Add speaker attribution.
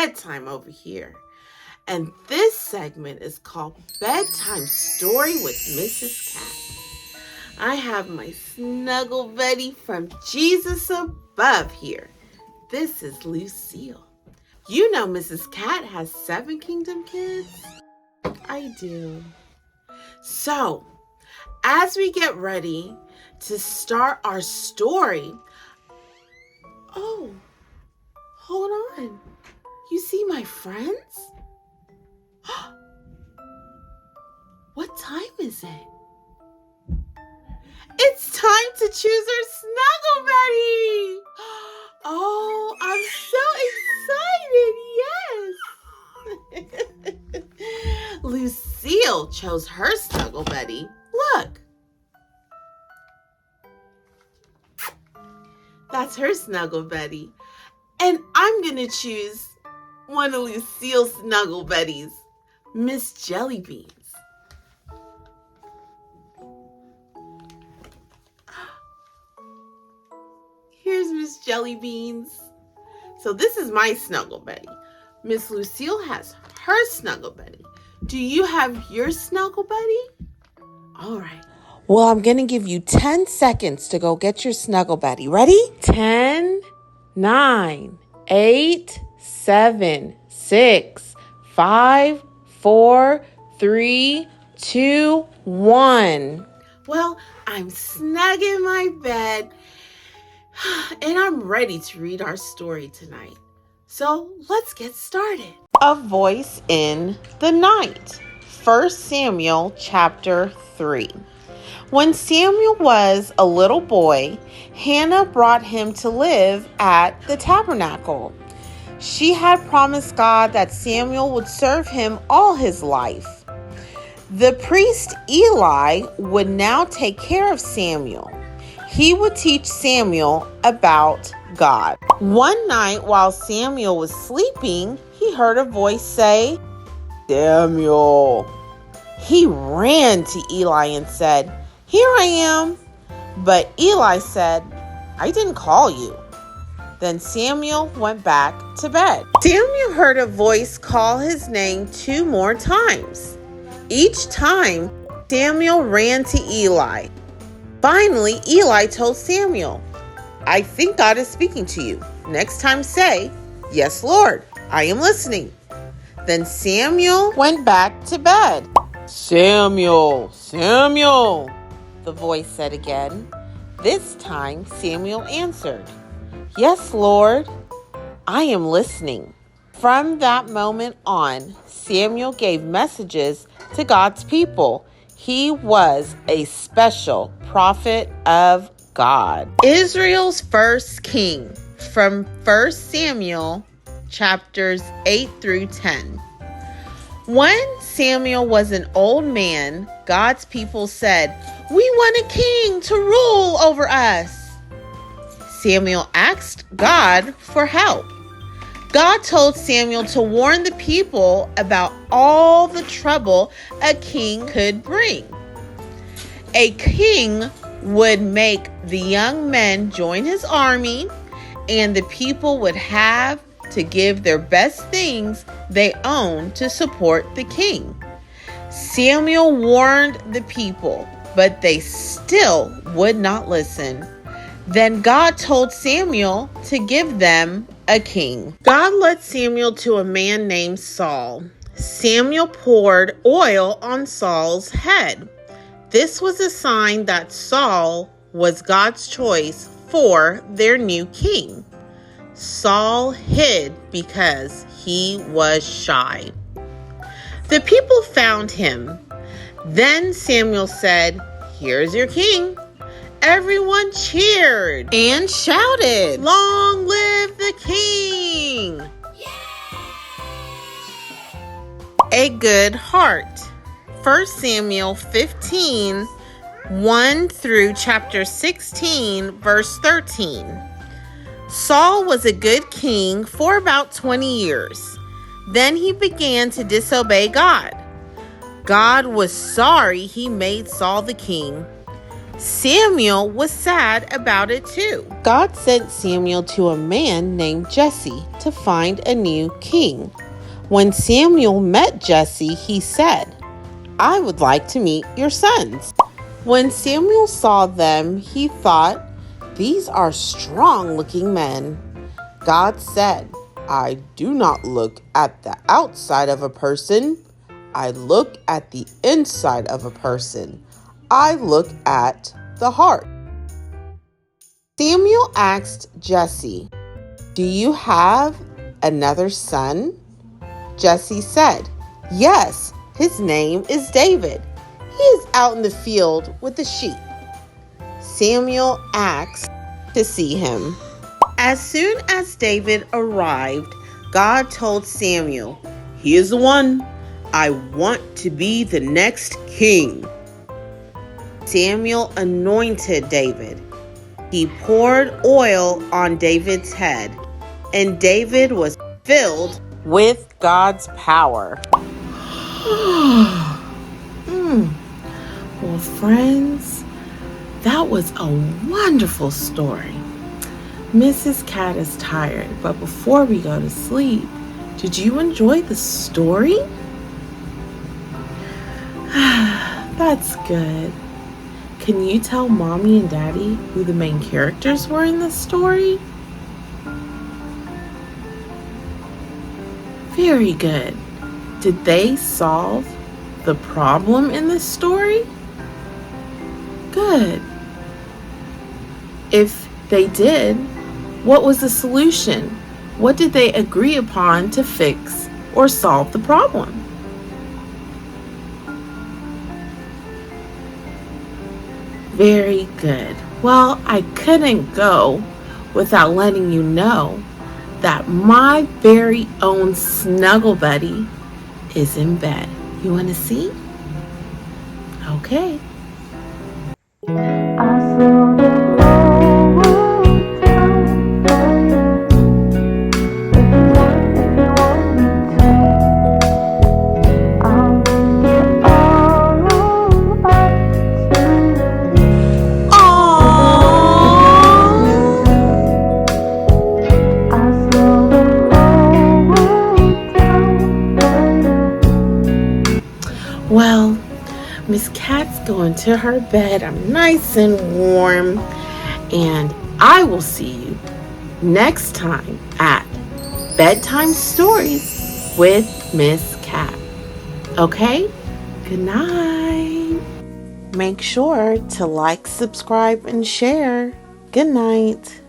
Speaker 1: Bedtime over here. And this segment is called Bedtime Story with Mrs. Cat. I have my snuggle buddy from Jesus above here. This is Lucille. You know Mrs. Cat has 7 kingdom kids? I do. So, as we get ready to start our story, oh, hold on. You see my friends? What time is it? It's time to choose our snuggle buddy. Oh, I'm so excited. Yes. Lucille chose her snuggle buddy. Look. That's her snuggle buddy. And I'm going to choose one of Lucille's snuggle buddies, Miss Jellybeans. Here's Miss Jellybeans. So this is my snuggle buddy. Miss Lucille has her snuggle buddy. Do you have your snuggle buddy? All right. Well, I'm going to give you 10 seconds to go get your snuggle buddy. Ready? 10, 9, 8, 7, 6, 5, 4, 3, 2, 1. Well, I'm snug in my bed and I'm ready to read our story tonight. So let's get started. A voice in the night. 1 Samuel chapter 3. When Samuel was a little boy, Hannah brought him to live at the tabernacle. She had promised God that Samuel would serve him all his life. The priest Eli would now take care of Samuel. He would teach Samuel about God. One night while Samuel was sleeping, he heard a voice say, "Samuel." He ran to Eli and said, "Here I am." But Eli said, "I didn't call you." Then Samuel went back to bed. Samuel heard a voice call his name 2 more times. Each time, Samuel ran to Eli. Finally, Eli told Samuel, "I think God is speaking to you. Next time say, 'Yes, Lord, I am listening.'" Then Samuel went back to bed. "Samuel, Samuel," the voice said again. This time, Samuel answered, "Yes, Lord, I am listening." From that moment on, Samuel gave messages to God's people. He was a special prophet of God. Israel's first king, from 1 Samuel chapters 8 through 10. When Samuel was an old man, God's people said, "We want a king to rule over us." Samuel asked God for help. God told Samuel to warn the people about all the trouble a king could bring. A king would make the young men join his army, and the people would have to give their best things they owned to support the king. Samuel warned the people, but they still would not listen. Then God told Samuel to give them a king. God led Samuel to a man named Saul. Samuel poured oil on Saul's head. This was a sign that Saul was God's choice for their new king. Saul hid because he was shy. The people found him. Then Samuel said, "Here's your king." Everyone cheered and shouted, "Long live the king!" A good heart. 1 Samuel 15, 1 through chapter 16, verse 13. Saul was a good king for about 20 years. Then he began to disobey God. God was sorry he made Saul the king. Samuel was sad about it too. God sent Samuel to a man named Jesse to find a new king. When Samuel met Jesse, he said, "I would like to meet your sons." When Samuel saw them, he thought, "These are strong-looking men." God said, "I do not look at the outside of a person. I look at the inside of a person. I look at the heart." Samuel asked Jesse, "Do you have another son?" Jesse said, "Yes, his name is David. He is out in the field with the sheep." Samuel asked to see him. As soon as David arrived, God told Samuel, "He is the one. I want to be the next king." Samuel anointed David. He poured oil on David's head, and David was filled with God's power. Well, friends, that was a wonderful story. Mrs. Cat is tired, but before we go to sleep, did you enjoy the story? That's good. Can you tell Mommy and Daddy who the main characters were in this story? Very good. Did they solve the problem in this story? Good. If they did, what was the solution? What did they agree upon to fix or solve the problem? Very good. Well, I couldn't go without letting you know that my very own snuggle buddy is in bed. You want to see? Okay. Well, Miss Cat's going to her bed. I'm nice and warm. And I will see you next time at Bedtime Stories with Miss Cat. Okay? Good night. Make sure to like, subscribe, and share. Good night.